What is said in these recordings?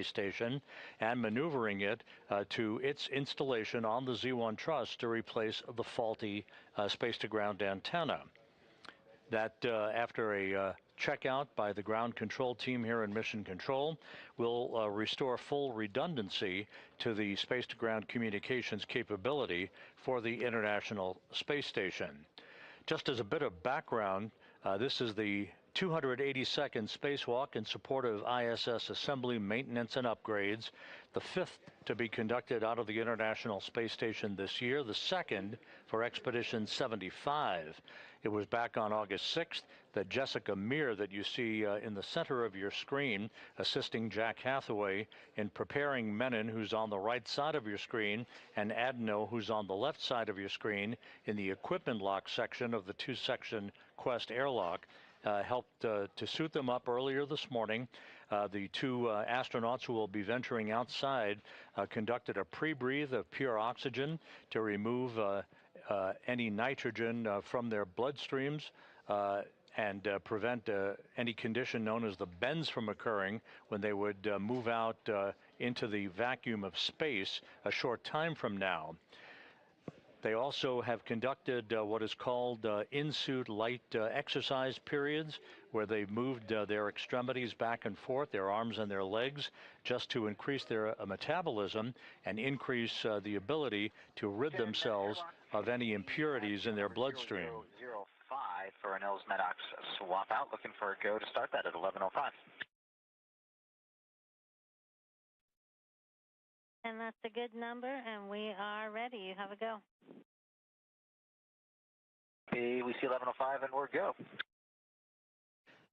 station and maneuvering it to its installation on the Z1 truss to replace the faulty space-to-ground antenna. That, after a checkout by the ground control team here in Mission Control, will restore full redundancy to the space-to-ground communications capability for the International Space Station. Just as a bit of background, this is the 282nd spacewalk in support of ISS assembly, maintenance, and upgrades, the fifth to be conducted out of the International Space Station this year, the second for Expedition 75. It was back on August 6th that Jessica Meir, that you see in the center of your screen, assisting Jack Hathaway in preparing Menon, who's on the right side of your screen, and Adenot, who's on the left side of your screen, in the equipment lock section of the two-section Quest airlock, helped to suit them up earlier this morning. The two astronauts who will be venturing outside conducted a pre-breathe of pure oxygen to remove any nitrogen from their bloodstreams and prevent any condition known as the bends from occurring when they would move out into the vacuum of space a short time from now. They also have conducted what is called in-suit light exercise periods, where they've moved their extremities back and forth, their arms and their legs, just to increase their metabolism and increase the ability to rid themselves of any impurities in their bloodstream. 005 for Anil's Medox swap out, looking for a go to start that at 11:05. And that's a good number, and we are ready. You have a go. We see 11:05, and we're go.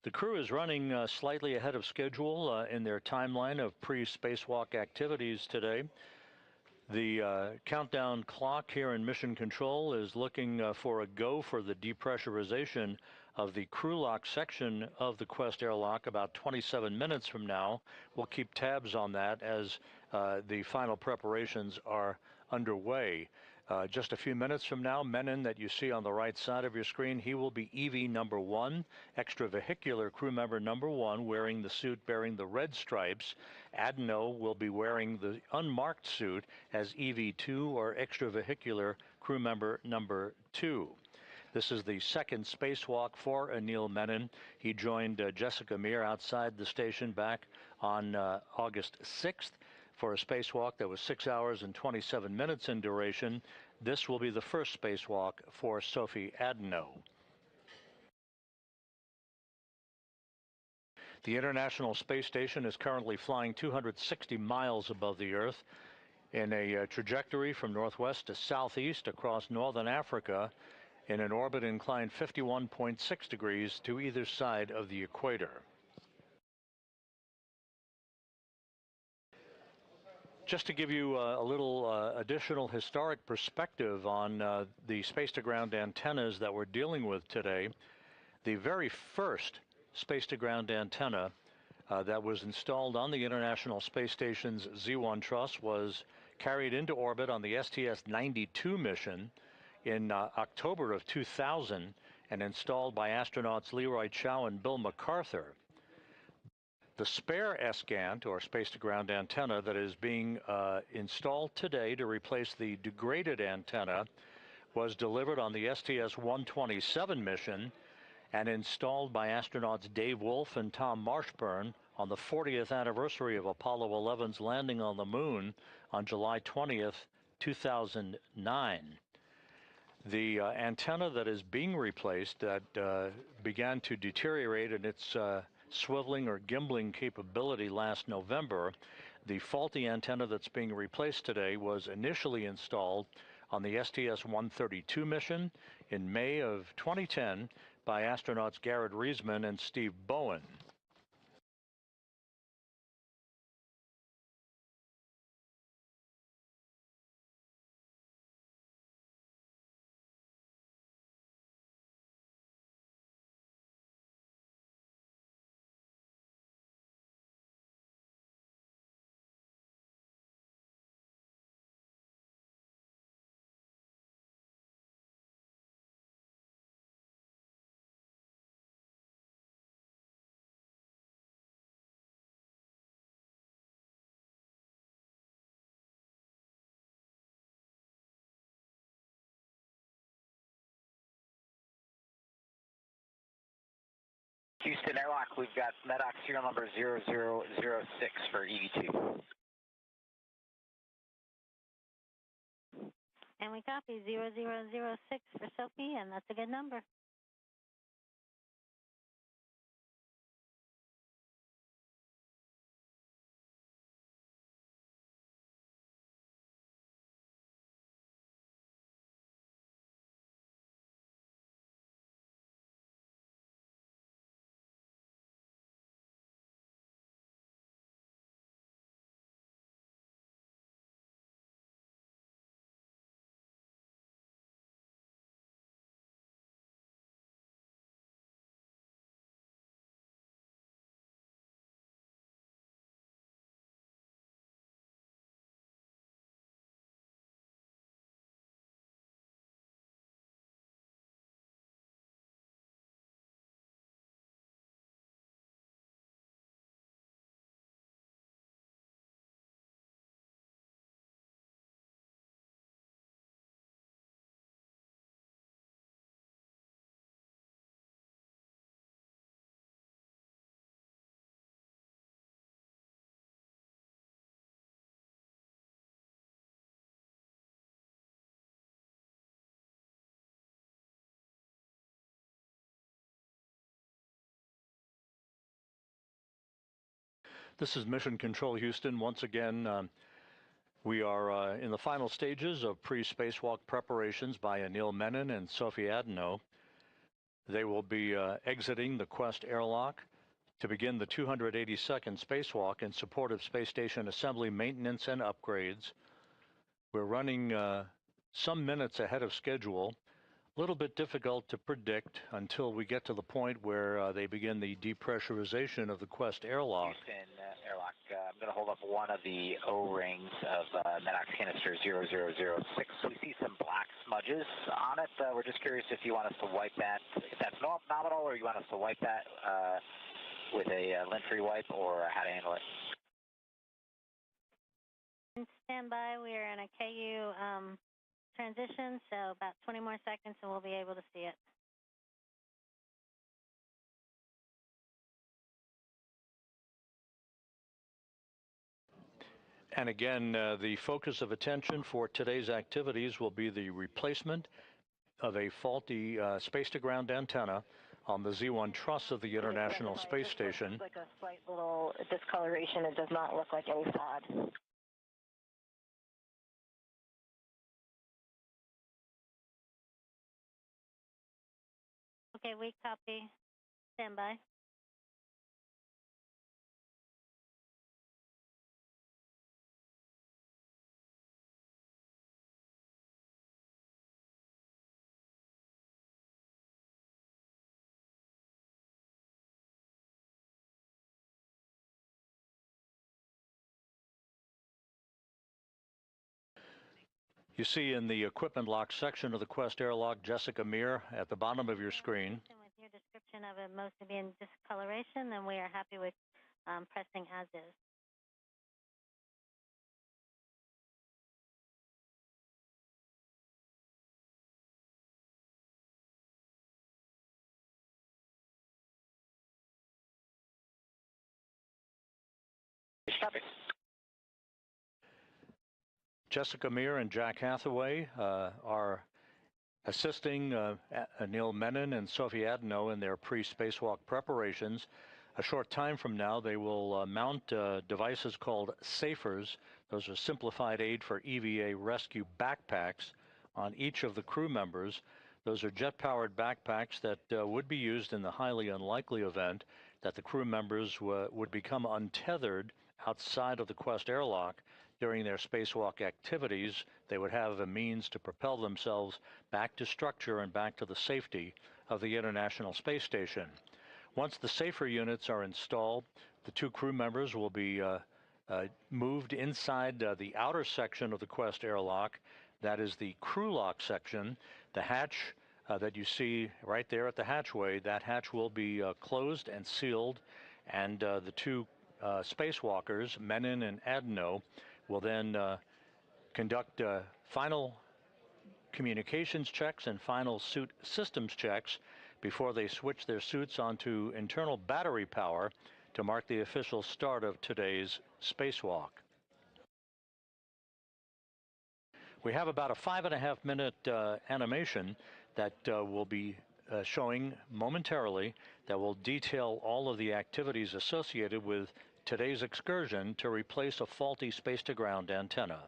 The crew is running slightly ahead of schedule in their timeline of pre-spacewalk activities today. The countdown clock here in Mission Control is looking for a go for the depressurization of the crew lock section of the Quest airlock about 27 minutes from now. We'll keep tabs on that as the final preparations are underway. Just a few minutes from now, Menon, that you see on the right side of your screen, he will be EV number 1, extravehicular crew member number 1, wearing the suit bearing the red stripes. Adenot will be wearing the unmarked suit as EV2, or extravehicular crew member number 2. This is the second spacewalk for Anil Menon. He joined Jessica Meir outside the station back on August 6th. For a spacewalk that was 6 hours and 27 minutes in duration. This will be the first spacewalk for Sophie Adenot. The International Space Station is currently flying 260 miles above the Earth in a trajectory from northwest to southeast across northern Africa in an orbit inclined 51.6 degrees to either side of the equator. Just to give you a little additional historic perspective on the space-to-ground antennas that we're dealing with today, the very first space-to-ground antenna that was installed on the International Space Station's Z1 truss was carried into orbit on the STS-92 mission in October of 2000 and installed by astronauts Leroy Chiao and Bill MacArthur. The spare SGANT, or space-to-ground antenna, that is being installed today to replace the degraded antenna was delivered on the STS-127 mission and installed by astronauts Dave Wolf and Tom Marshburn on the 40th anniversary of Apollo 11's landing on the moon on July 20th, 2009. The antenna that is being replaced, that began to deteriorate in its swiveling or gimbling capability last November, the faulty antenna that's being replaced today was initially installed on the STS-132 mission in May of 2010 by astronauts Garrett Reisman and Steve Bowen. Houston Airlock, we've got MEDOX serial number 0006 for EV2. And we copy 0006 for Sophie, and that's a good number. This is Mission Control Houston. Once again, we are in the final stages of pre-spacewalk preparations by Anil Menon and Sophie Adenot. They will be exiting the Quest airlock to begin the 282nd spacewalk in support of space station assembly maintenance and upgrades. We're running some minutes ahead of schedule. A little bit difficult to predict until we get to the point where they begin the depressurization of the Quest airlock. Houston Airlock, I'm going to hold up one of the O-rings of MEDOX canister 0006. We see some black smudges on it. We're just curious if you want us to wipe that, if that's nominal, or you want us to wipe that with a lint-free wipe, or how to handle it. Stand by. We are in a KU transition, so about 20 more seconds and we'll be able to see it. And again, the focus of attention for today's activities will be the replacement of a faulty space-to-ground antenna on the Z1 truss of the International Space Station. It's like a slight little discoloration. It does not look like any fraud. Okay, we copy. Stand by. You see in the equipment lock section of the Quest airlock, Jessica Meir at the bottom of your screen. With your description of it mostly being discoloration, then we are happy with pressing as is. Copy. Jessica Meir and Jack Hathaway are assisting Anil Menon and Sophie Adenot in their pre-spacewalk preparations. A short time from now, they will mount devices called SAFERs. Those are simplified aid for EVA rescue backpacks on each of the crew members. Those are jet-powered backpacks that would be used in the highly unlikely event that the crew members would become untethered outside of the Quest airlock during their spacewalk activities. They would have a means to propel themselves back to structure and back to the safety of the International Space Station. Once the SAFER units are installed, the two crew members will be moved inside the outer section of the Quest airlock. That is the crew lock section. The hatch that you see right there at the hatchway, that hatch will be closed and sealed, and the two spacewalkers, Menon and Adenot, will then conduct final communications checks and final suit systems checks before they switch their suits onto internal battery power to mark the official start of today's spacewalk. We have about a 5.5-minute animation that will be showing momentarily that will detail all of the activities associated with today's excursion to replace a faulty space-to-ground antenna.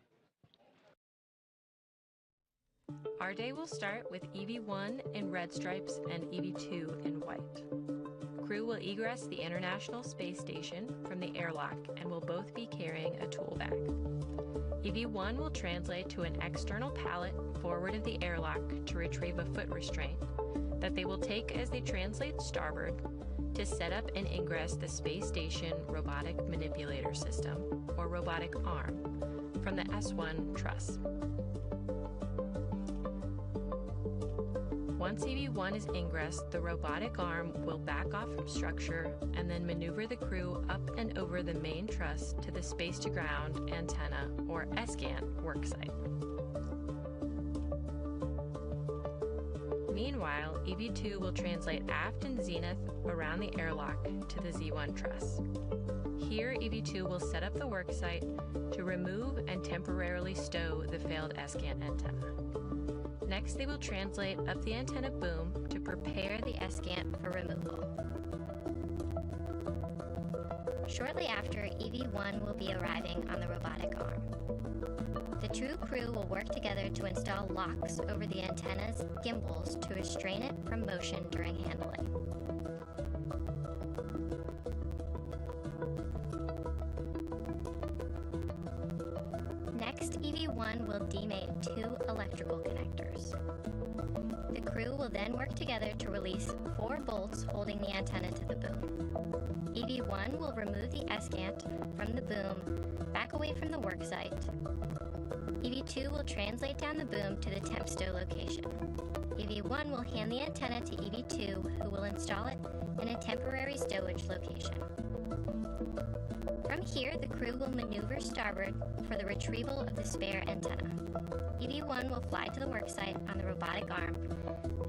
Our day will start with EV1 in red stripes and EV2 in white. Crew will egress the International Space Station from the airlock and will both be carrying a tool bag. EV1 will translate to an external pallet forward of the airlock to retrieve a foot restraint that they will take as they translate starboard to set up and ingress the Space Station Robotic Manipulator System, or robotic arm, from the S1 truss. Once EV1 is ingressed, the robotic arm will back off from structure and then maneuver the crew up and over the main truss to the space-to-ground antenna, or SGAN, worksite. Meanwhile, EV2 will translate aft and zenith around the airlock to the Z1 truss. Here, EV2 will set up the worksite to remove and temporarily stow the failed SGAN antenna. Next, they will translate up the antenna boom to prepare the SGAN for removal. Shortly after, EV1 will be arriving on the robotic arm. The two crew will work together to install locks over the antenna's gimbals to restrain it from motion during handling. Next, EV1 will demate two electrical connectors. The crew will then work together to release 4 bolts holding the antenna to the boom. EV1 will remove the SGANT from the boom back away from the worksite. EV2 will translate down the boom to the temp stow location. EV1 will hand the antenna to EV2, who will install it in a temporary stowage location. From here, the crew will maneuver starboard for the retrieval of the spare antenna. EV1 will fly to the worksite on the robotic arm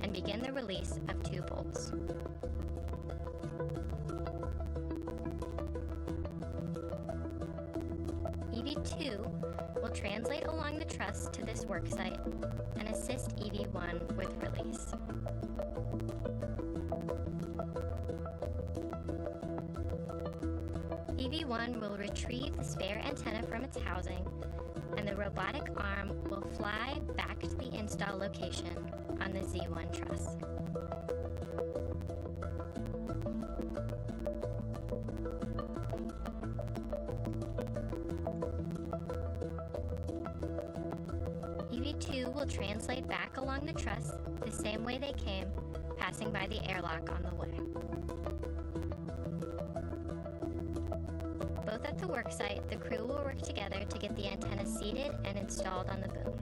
and begin the release of 2 bolts. EV2 will translate along the truss to this worksite and assist EV1 with release. EV1 will retrieve the spare antenna from its housing, and the robotic arm will fly back to the install location on the Z1 truss. EV2 will translate back along the truss the same way they came, passing by the airlock on the way. Both at the worksite, the crew will work together to get the antenna seated and installed on the boom.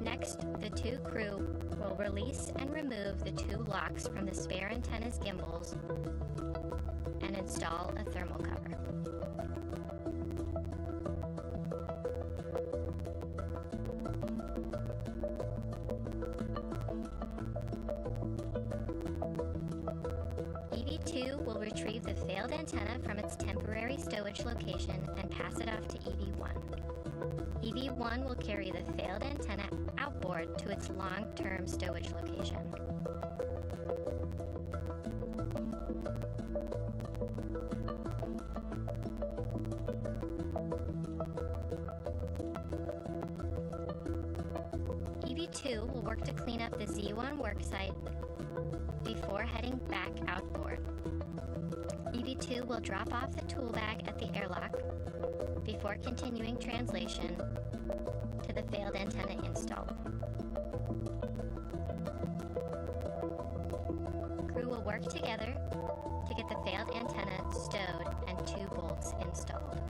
Next, the two crew will release and remove the 2 locks from the spare antenna's gimbals and install a thermal cover. EV2 will retrieve the failed antenna from its temporary stowage location and pass it off to EV1. EV1 will carry the failed antenna outboard to its long-term stowage location. EV2 will work to clean up the Z1 worksite before heading back outboard. EV2 will drop off the tool bag at the airlock before continuing translation to the failed antenna install. Crew will work together to get the failed antenna stowed and 2 bolts installed.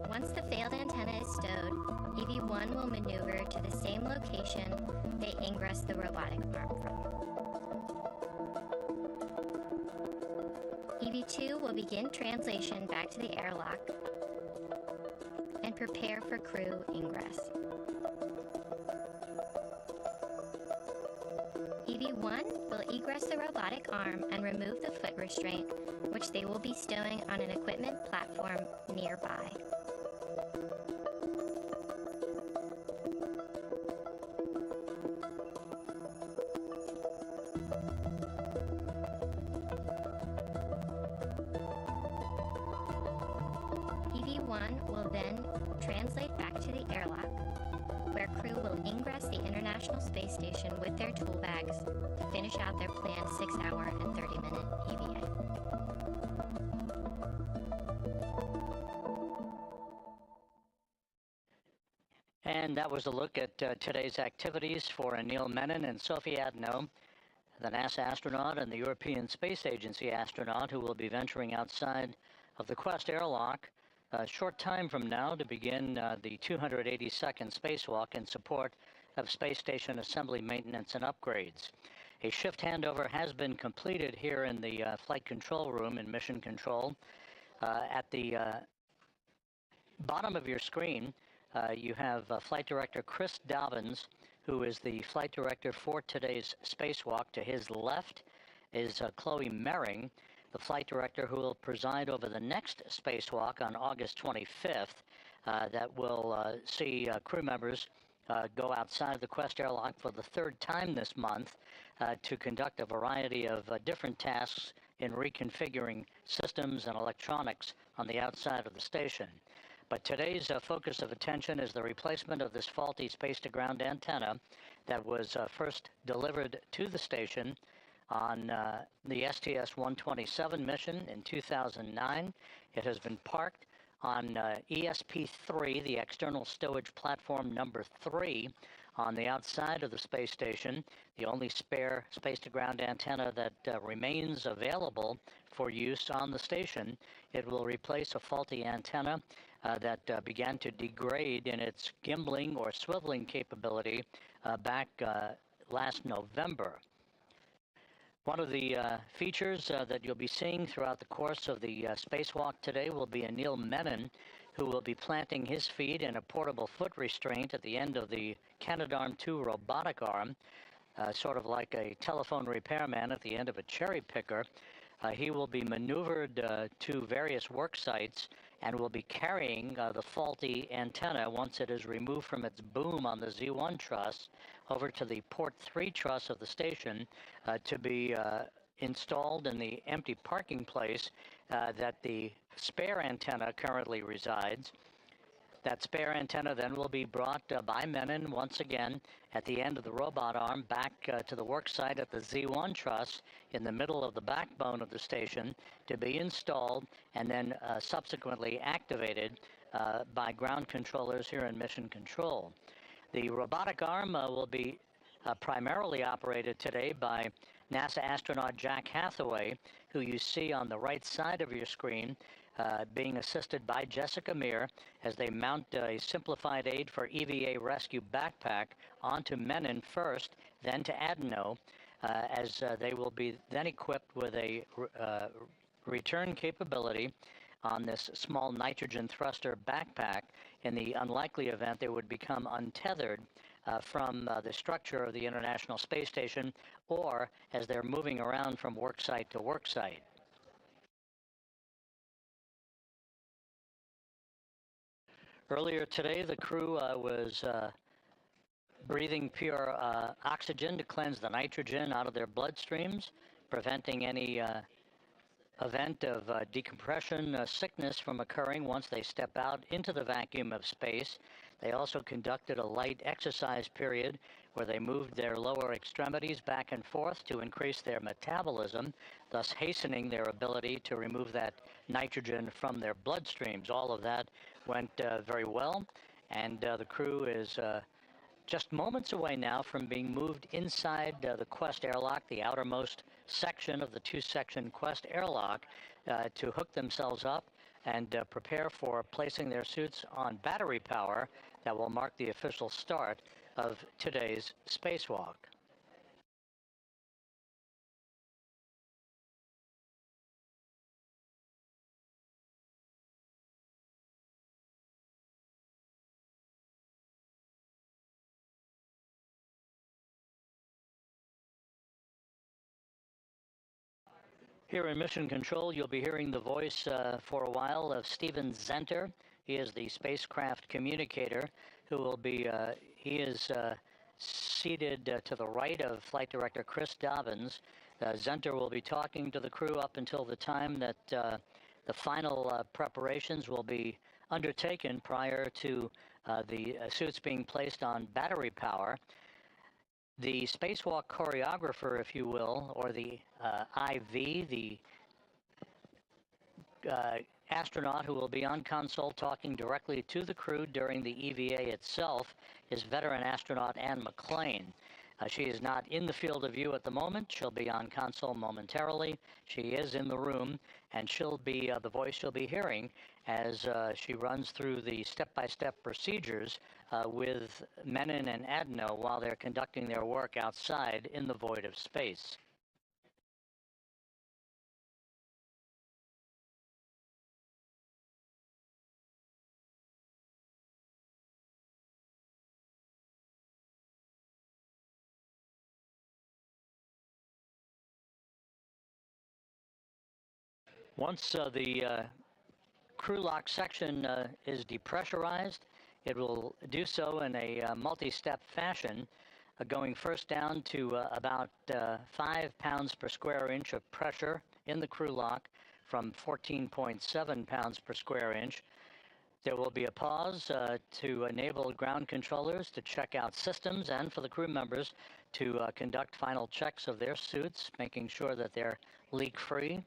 Once the failed antenna is stowed, EV1 will maneuver to the same location they ingress the robotic arm from. EV2 will begin translation back to the airlock and prepare for crew ingress. EV1 will egress the robotic arm and remove the foot restraint, which they will be stowing on an equipment platform nearby. EV1 will then translate back to the airlock, where crew will ingress the International Space Station with their tool bags to finish out their planned 6-hour and 30-minute EVA. And that was a look at today's activities for Anil Menon and Sophie Adenot, the NASA astronaut and the European Space Agency astronaut who will be venturing outside of the Quest airlock a short time from now to begin the 282nd spacewalk in support of space station assembly maintenance and upgrades. A shift handover has been completed here in the flight control room in Mission Control. At the bottom of your screen, you have Flight Director Chris Dobbins, who is the Flight Director for today's spacewalk. To his left is Chloe Mering, the Flight Director who will preside over the next spacewalk on August 25th that will see crew members go outside the Quest airlock for the third time this month to conduct a variety of different tasks in reconfiguring systems and electronics on the outside of the station. But today's focus of attention is the replacement of this faulty space-to-ground antenna that was first delivered to the station on the STS-127 mission in 2009. It has been parked on ESP-3, the external stowage platform number 3, on the outside of the space station, the only spare space-to-ground antenna that remains available for use on the station. It will replace a faulty antenna that began to degrade in its gimbaling or swiveling capability back last November. One of the features that you'll be seeing throughout the course of the spacewalk today will be Anil Menon, who will be planting his feet in a portable foot restraint at the end of the Canadarm2 robotic arm, sort of like a telephone repairman at the end of a cherry picker. He will be maneuvered to various work sites and will be carrying the faulty antenna once it is removed from its boom on the Z1 truss over to the port 3 truss of the station to be installed in the empty parking place that the spare antenna currently resides. That spare antenna then will be brought by Menon once again at the end of the robot arm back to the work site at the Z1 truss in the middle of the backbone of the station to be installed and then subsequently activated by ground controllers here in Mission Control. The robotic arm will be primarily operated today by NASA astronaut Jack Hathaway, who you see on the right side of your screen, being assisted by Jessica Meir as they mount a simplified aid for EVA rescue backpack onto Menon first, then to Adenot, as they will be then equipped with a return capability on this small nitrogen thruster backpack in the unlikely event they would become untethered from the structure of the International Space Station, or as they're moving around from work site to work site. Earlier today, the crew was breathing pure oxygen to cleanse the nitrogen out of their bloodstreams, preventing any event of decompression sickness from occurring once they step out into the vacuum of space. They also conducted a light exercise period where they moved their lower extremities back and forth to increase their metabolism, thus hastening their ability to remove that nitrogen from their bloodstreams. All of that went very well, and the crew is just moments away now from being moved inside the Quest airlock, the outermost section of the two-section Quest airlock, to hook themselves up and prepare for placing their suits on battery power that will mark the official start of today's spacewalk. Here in Mission Control, you'll be hearing the voice for a while of Steven Zenter. He is the spacecraft communicator who will be, he is seated to the right of Flight Director Chris Dobbins. Zenter will be talking to the crew up until the time that the final preparations will be undertaken prior to the suits being placed on battery power. The spacewalk choreographer, if you will, or the IV, the astronaut who will be on console talking directly to the crew during the EVA itself, is veteran astronaut Anne McClain. She is not in the field of view at the moment. She'll be on console momentarily. She is in the room, and she'll be the voice you'll be hearing as she runs through the step-by-step procedures with Menon and Adenot while they're conducting their work outside in the void of space. Once the crew lock section is depressurized, it will do so in a multi-step fashion, going first down to about 5 pounds per square inch of pressure in the crew lock from 14.7 pounds per square inch. There will be a pause to enable ground controllers to check out systems and for the crew members to conduct final checks of their suits, making sure that they're leak-free.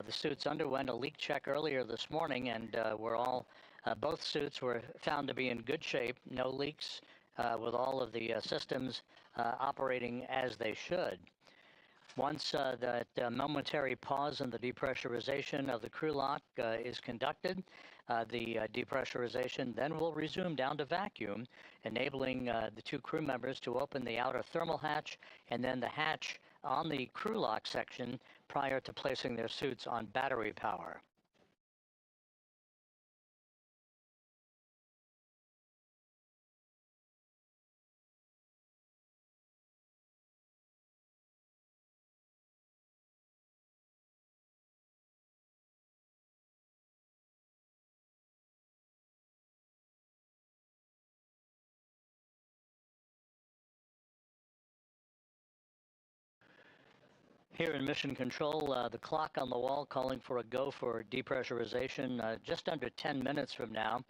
The suits underwent a leak check earlier this morning, and both suits were found to be in good shape, no leaks, with all of the systems operating as they should. Once that momentary pause in the depressurization of the crew lock is conducted, the depressurization then will resume down to vacuum, enabling the two crew members to open the outer thermal hatch and then the hatch on the crew lock section prior to placing their suits on battery power. Here in Mission Control, the clock on the wall calling for a go for depressurization just under 10 minutes from now.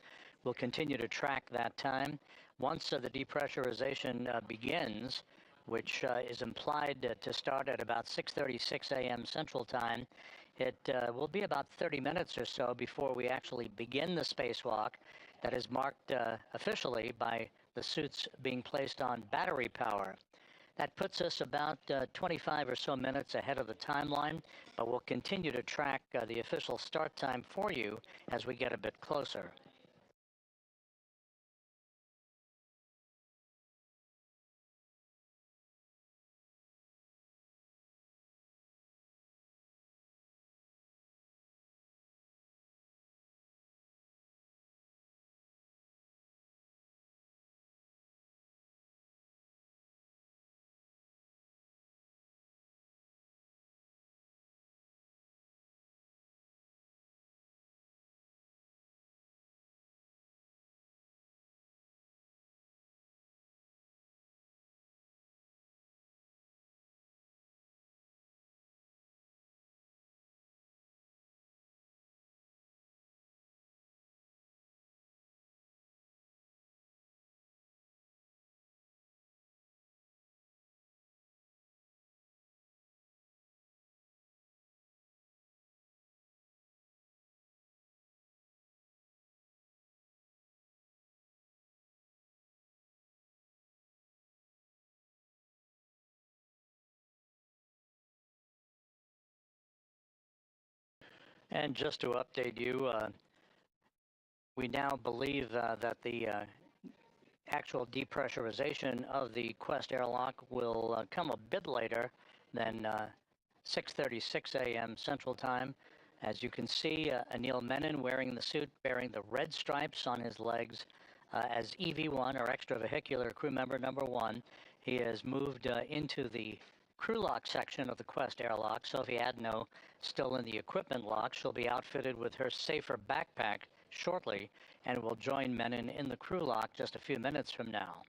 We'll continue to track that time. Once the depressurization begins, which is implied to start at about 6:36 a.m. Central Time, it will be about 30 minutes or so before we actually begin the spacewalk that is marked officially by the suits being placed on battery power. That puts us about 25 or so minutes ahead of the timeline, but we'll continue to track the official start time for you as we get a bit closer. And just to update you, we now believe that the actual depressurization of the Quest airlock will come a bit later than 6:36 a.m. Central Time. As you can see, Anil Menon wearing the suit, bearing the red stripes on his legs as EV1, or extravehicular crew member number 1. He has moved into the crew lock section of the Quest airlock, Sophie Adenot, still in the equipment lock. She'll be outfitted with her safer backpack shortly and will join Menon in the crew lock just a few minutes from now.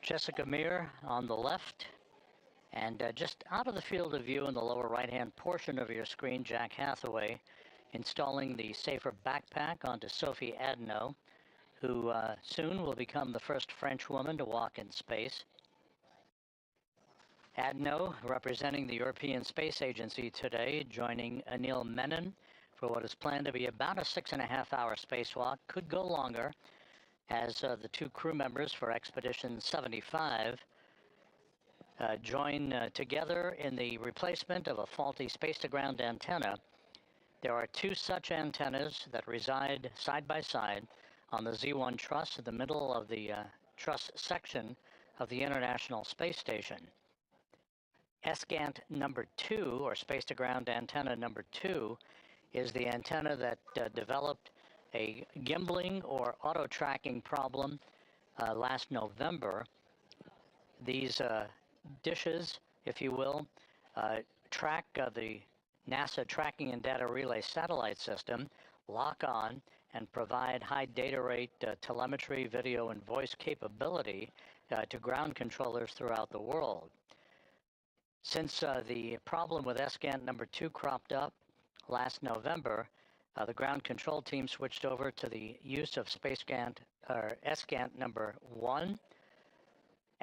Jessica Meir on the left, and just out of the field of view in the lower right-hand portion of your screen, Jack Hathaway installing the safer backpack onto Sophie Adenot, who soon will become the first French woman to walk in space. Adenot, representing the European Space Agency today, joining Anil Menon for what is planned to be about a 6.5-hour spacewalk, could go longer, as the two crew members for Expedition 75 join together in the replacement of a faulty space-to-ground antenna. There are two such antennas that reside side by side on the Z1 truss in the middle of the truss section of the International Space Station. SGANT number 2, or space-to-ground antenna number 2, is the antenna that developed a gimbling or auto-tracking problem last November. These dishes, if you will, track the NASA Tracking and Data Relay Satellite System, lock on, and provide high data rate telemetry, video, and voice capability to ground controllers throughout the world. Since the problem with SGANT number 2 cropped up last November, the ground control team switched over to the use of SGANT number 1,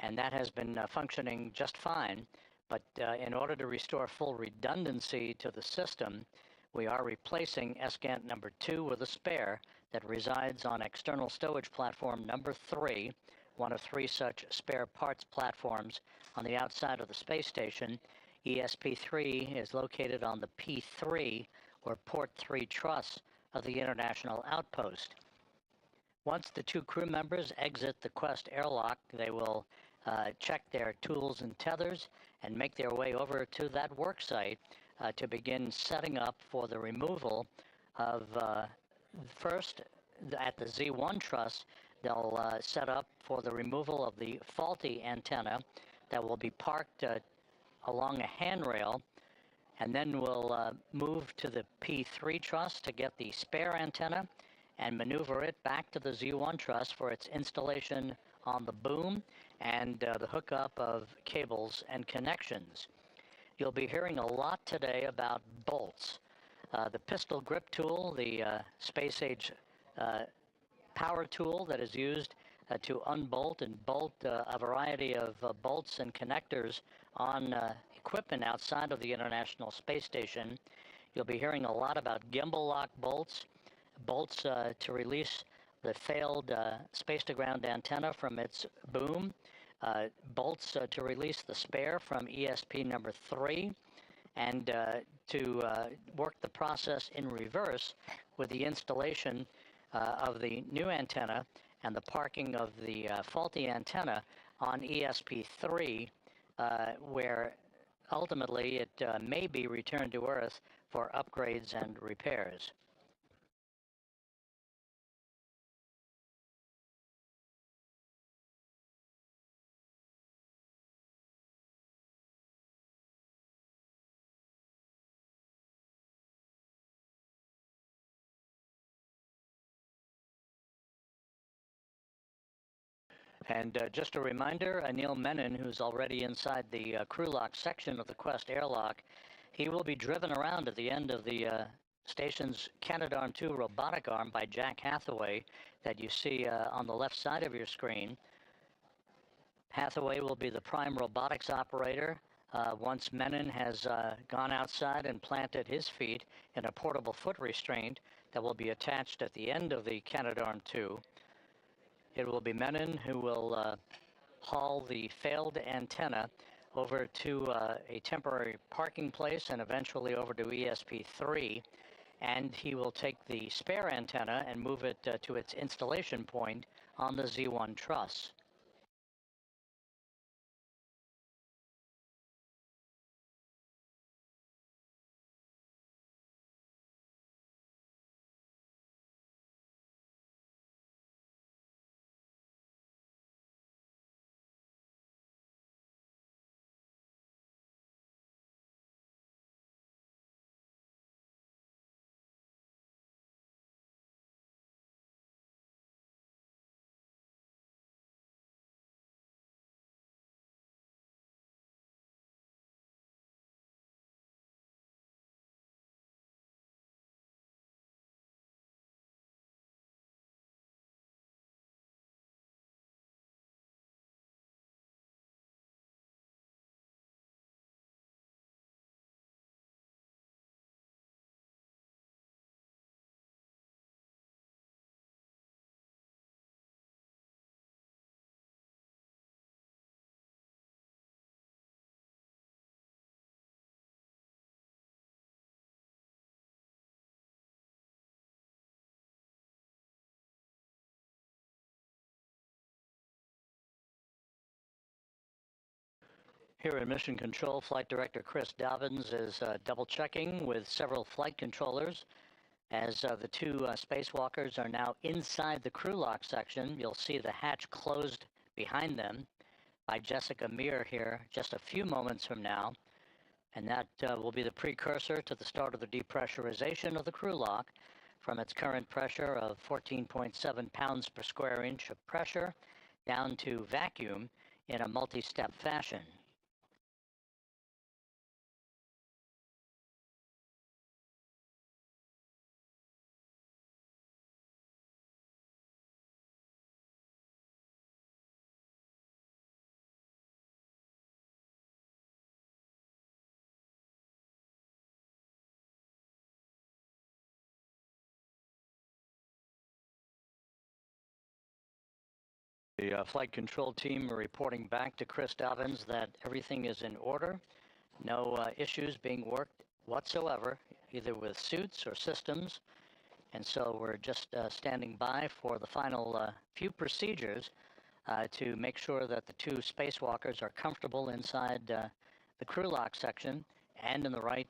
and that has been functioning just fine. But in order to restore full redundancy to the system, we are replacing SGANT number 2 with a spare that resides on external stowage platform number 3, one of 3 such spare parts platforms on the outside of the space station. ESP3 is located on the P3, or Port 3 truss of the International Outpost. Once the two crew members exit the Quest airlock, they will check their tools and tethers and make their way over to that work site to begin setting up for the removal of, first, at the Z1 truss, they'll set up for the removal of the faulty antenna that will be parked along a handrail, and then we'll move to the P3 truss to get the spare antenna, and maneuver it back to the Z1 truss for its installation on the boom and the hookup of cables and connections. You'll be hearing a lot today about bolts. The pistol grip tool, the space age power tool that is used to unbolt and bolt a variety of bolts and connectors on equipment outside of the International Space Station. You'll be hearing a lot about gimbal lock bolts, bolts to release the failed space-to-ground antenna from its boom, bolts to release the spare from ESP number 3, and to work the process in reverse with the installation of the new antenna and the parking of the faulty antenna on ESP3, where ultimately it may be returned to Earth for upgrades and repairs. And just a reminder, Anil Menon, who's already inside the crew lock section of the Quest airlock, he will be driven around at the end of the station's Canadarm2 robotic arm by Jack Hathaway that you see on the left side of your screen. Hathaway will be the prime robotics operator once Menon has gone outside and planted his feet in a portable foot restraint that will be attached at the end of the Canadarm2. It will be Menon who will haul the failed antenna over to a temporary parking place and eventually over to ESP3, and he will take the spare antenna and move it to its installation point on the Z1 truss. Here in Mission Control, Flight Director Chris Dobbins is double-checking with several flight controllers. As the two spacewalkers are now inside the crew lock section, you'll see the hatch closed behind them by Jessica Meir here just a few moments from now. And that will be the precursor to the start of the depressurization of the crew lock from its current pressure of 14.7 pounds per square inch of pressure down to vacuum in a multi-step fashion. The flight control team are reporting back to Chris Dobbins that everything is in order. No issues being worked whatsoever, either with suits or systems. And so we're just standing by for the final few procedures to make sure that the two spacewalkers are comfortable inside the crew lock section and in the right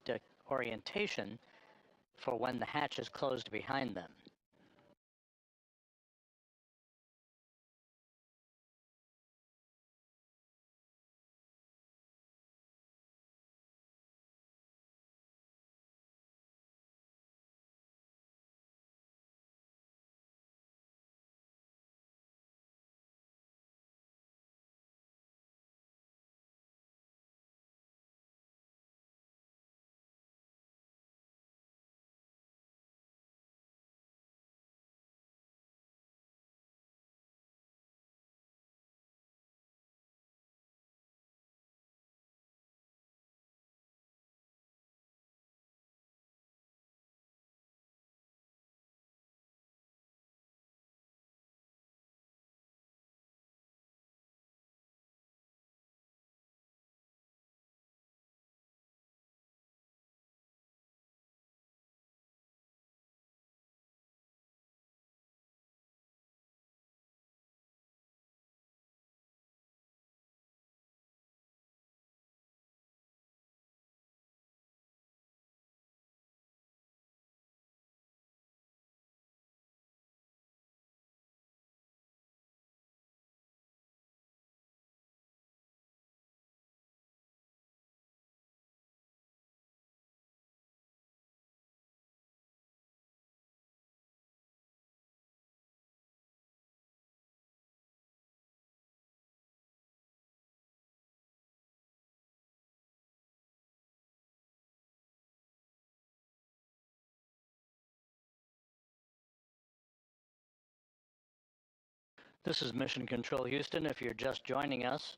orientation for when the hatch is closed behind them. This is Mission Control Houston. If you're just joining us,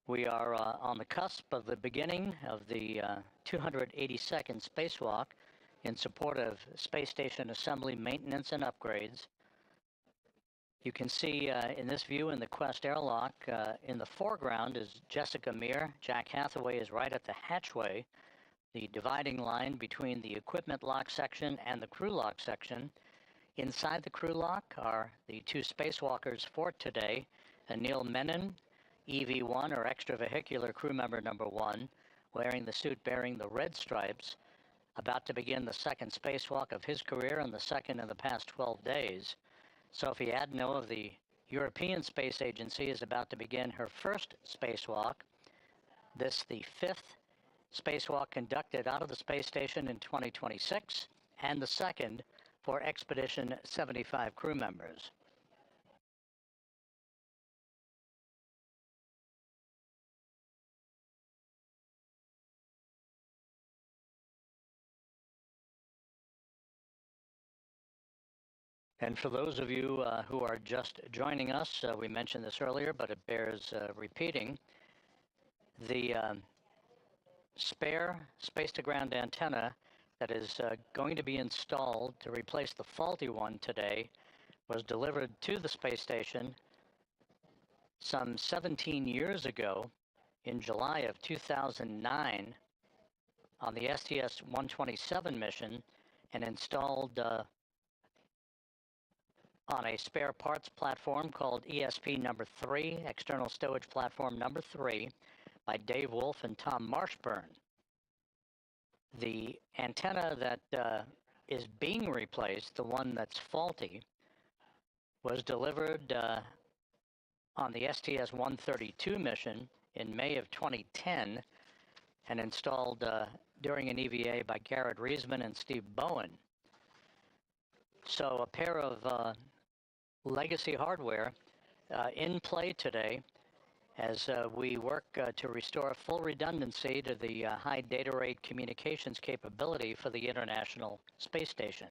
we are on the cusp of the beginning of the 282nd spacewalk in support of space station assembly, maintenance, and upgrades. You can see in this view in the Quest airlock, in the foreground is Jessica Meir. Jack Hathaway is right at the hatchway, the dividing line between the equipment lock section and the crew lock section. Inside the crew lock are the two spacewalkers for today, Anil Menon, EV1 or extravehicular crew member number 1, wearing the suit bearing the red stripes, about to begin the second spacewalk of his career and the second in the past 12 days. Sophie Adenot of the European Space Agency is about to begin her first spacewalk. This the 5th spacewalk conducted out of the space station in 2026, and the second for Expedition 75 crew members. And for those of you who are just joining us, we mentioned this earlier, but it bears repeating. The spare space-to-ground antenna that is going to be installed to replace the faulty one today was delivered to the space station some 17 years ago in July of 2009 on the STS-127 mission and installed on a spare parts platform called ESP number 3, external stowage platform number 3, by Dave Wolf and Tom Marshburn. The antenna that is being replaced, the one that's faulty, was delivered on the STS-132 mission in May of 2010 and installed during an EVA by Garrett Reisman and Steve Bowen. So a pair of legacy hardware in play today as we work to restore full redundancy to the high data rate communications capability for the International Space Station.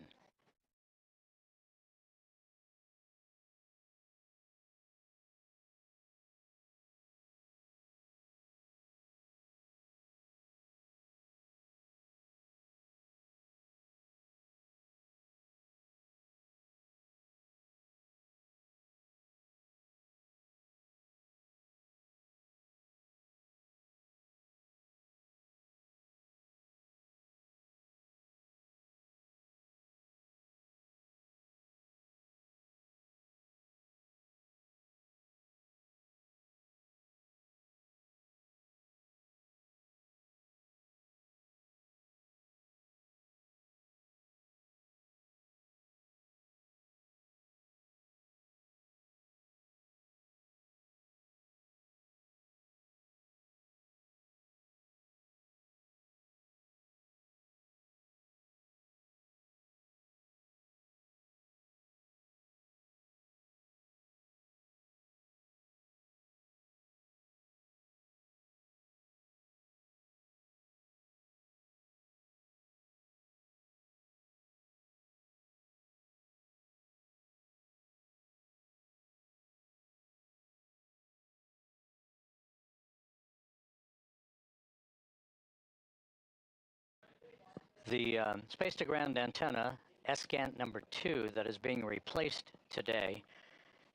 The space-to-ground antenna, SGANT number 2, that is being replaced today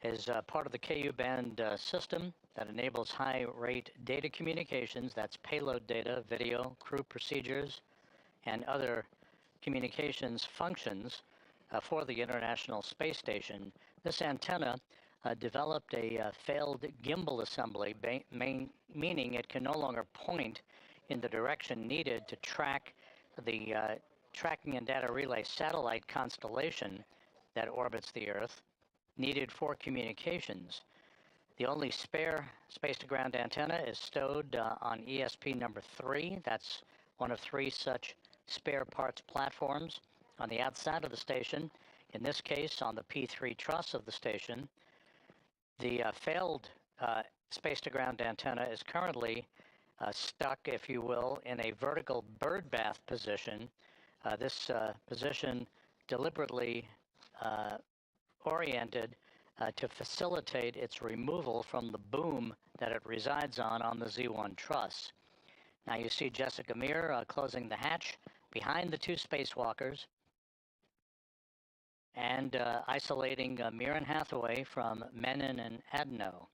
is part of the KU band system that enables high-rate data communications. That's payload data, video, crew procedures, and other communications functions for the International Space Station. This antenna developed a failed gimbal assembly, meaning it can no longer point in the direction needed to track the tracking and data relay satellite constellation that orbits the Earth, needed for communications. The only spare space-to-ground antenna is stowed on ESP number 3. That's one of 3 such spare parts platforms on the outside of the station, in this case on the P3 truss of the station. The failed space-to-ground antenna is currently stuck, if you will, in a vertical bird bath position. This position deliberately oriented to facilitate its removal from the boom that it resides on the Z1 truss. Now you see Jessica Meir closing the hatch behind the two spacewalkers and isolating Meir and Hathaway from Menon and Adenot.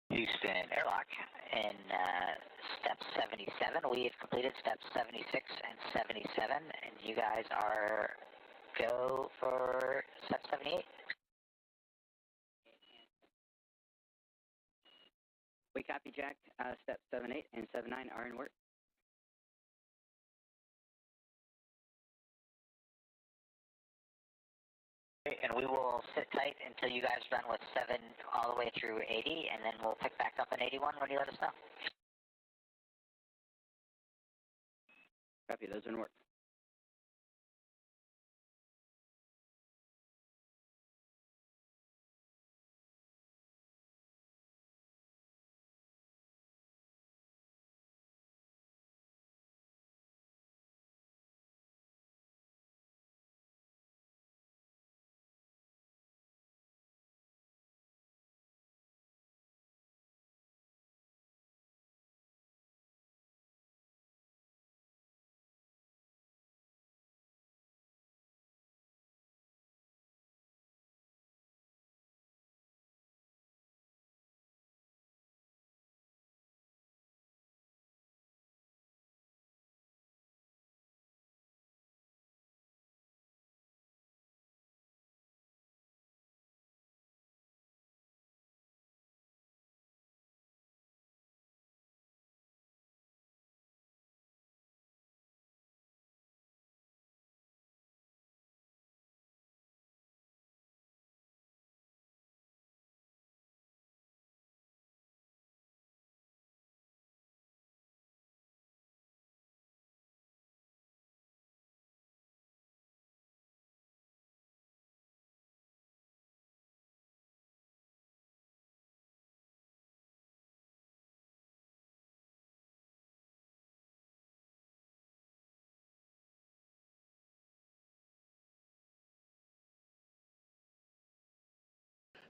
Houston Airlock in step 77. We have completed steps 76 and 77, and you guys are go for step 78. We copy, Jack. Step 78 and 79 are in work. And we will sit tight until you guys are done with 7 all the way through 80, and then we'll pick back up in 81 when you let us know. Copy, those are in work.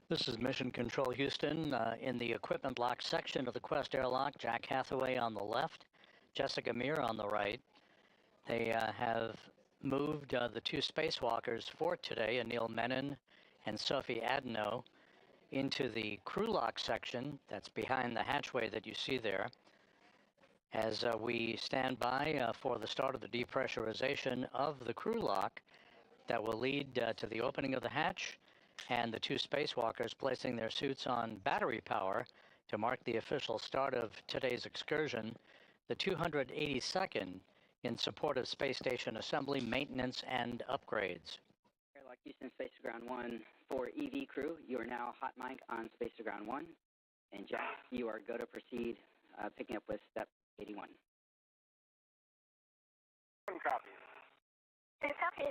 This is Mission Control Houston. In the equipment lock section of the Quest airlock, Jack Hathaway on the left, Jessica Meir on the right. They have moved the two spacewalkers for today, Anil Menon and Sophie Adenot, into the crew lock section that's behind the hatchway that you see there. As we stand by for the start of the depressurization of the crew lock that will lead to the opening of the hatch and the two spacewalkers placing their suits on battery power to mark the official start of today's excursion, the 282nd in support of space station assembly, maintenance, and upgrades. Airlock Houston, Space to Ground 1 for EV crew. You are now hot mic on Space to Ground 1. And Jack, you are go to proceed, picking up with step 81. Copy. Copy.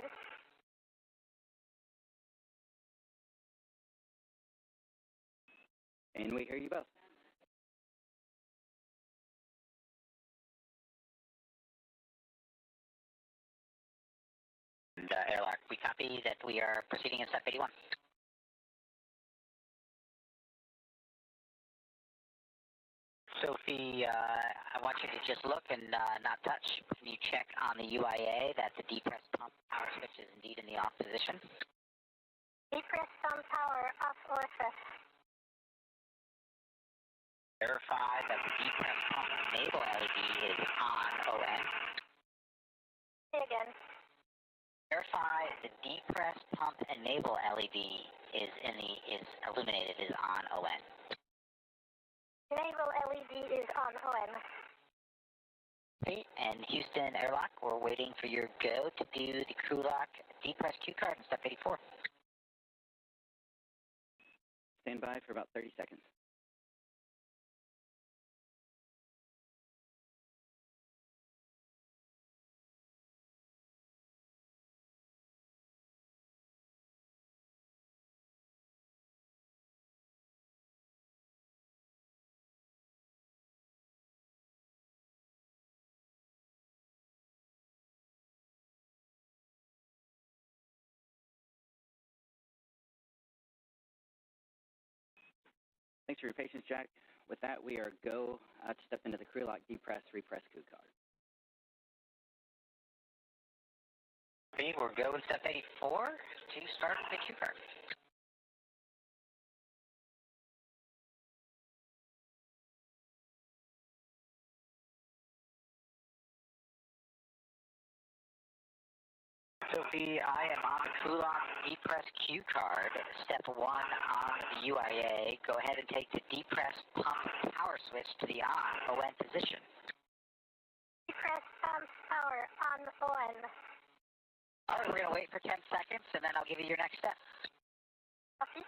And we hear you both. And Airlock, we copy that we are proceeding in step 81. Sophie, I want you to just look and not touch. Can you check on the UIA that the depressed pump power switch is indeed in the off position? Depressed pump power off OSS. Verify that the depressed pump enable LED is on ON. Say again. Verify the depressed pump enable LED is illuminated is on ON. Enable LED is on ON. Okay, and Houston Airlock, we're waiting for your go to do the crew lock depress cue card in step 84. Stand by for about 30 seconds. Thanks for your patience, Jack. With that, we are go to step into the crew lock depress, repress crew card. Okay, we're go in step 84 to start the cue card. Sophie, I am on the crew lock depress cue card. Step 1 on the UIA. Go ahead and take the depress pump power switch to the ON position. Depress pump power on ON. All right, we're going to wait for 10 seconds, and then I'll give you your next step. Copy.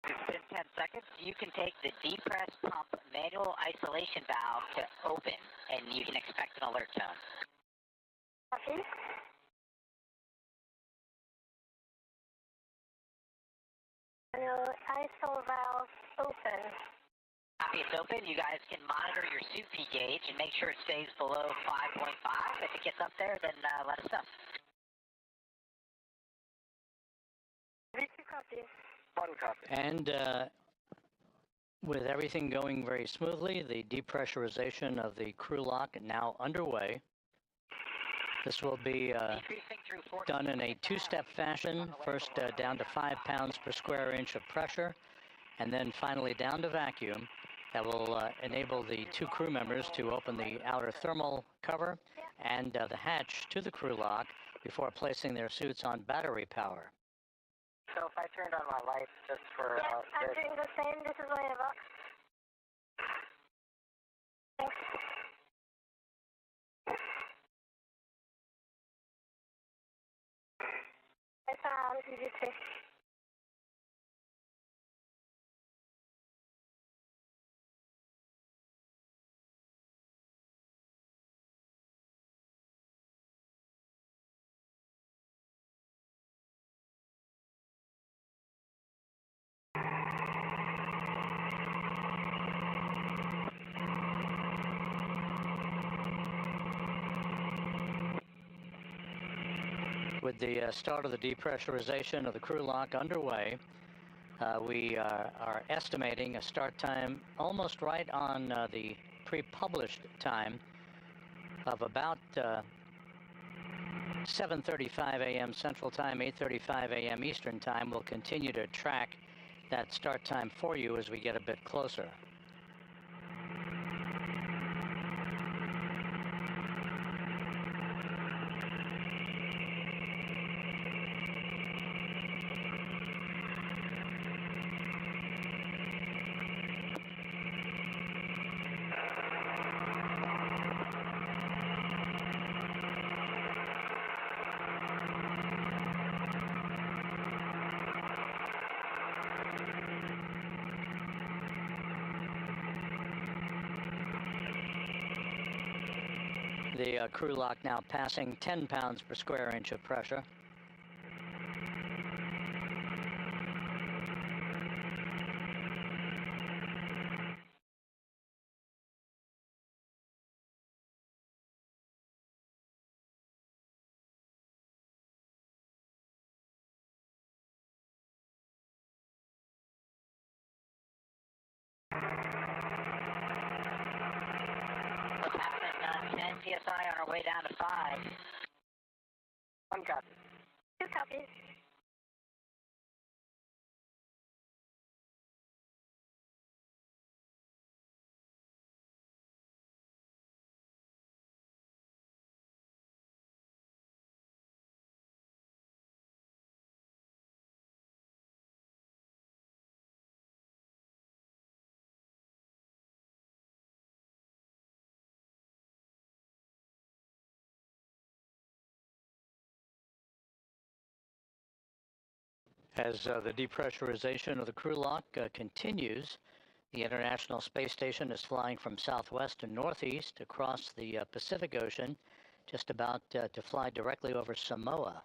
It's been 10 seconds. You can take the depress pump manual isolation valve to open, and you can expect an alert tone. Copy. Manual ISO valve open. Copy, it's open. You guys can monitor your suit P gauge and make sure it stays below 5.5. If it gets up there, then let us know. Copy. One copy. And with everything going very smoothly, the depressurization of the crew lock now underway. This will be done in a two-step fashion, first down to 5 pounds per square inch of pressure, and then finally down to vacuum. That will enable the two crew members to open the outer thermal cover and the hatch to the crew lock before placing their suits on battery power. So if I turned on my lights just for... Yes, I'm doing the same. This is my box. Thanks. It's easy to... With the start of the depressurization of the crew lock underway, we are estimating a start time almost right on the pre-published time of about 7:35 a.m. Central Time, 8:35 a.m. Eastern Time. We'll continue to track that start time for you as we get a bit closer. The crew lock now passing 10 pounds per square inch of pressure. What's happening? 10 PSI on our way down to 5. 1 copy. 2 copies. As the depressurization of the crew lock continues, the International Space Station is flying from southwest to northeast across the Pacific Ocean, just about to fly directly over Samoa.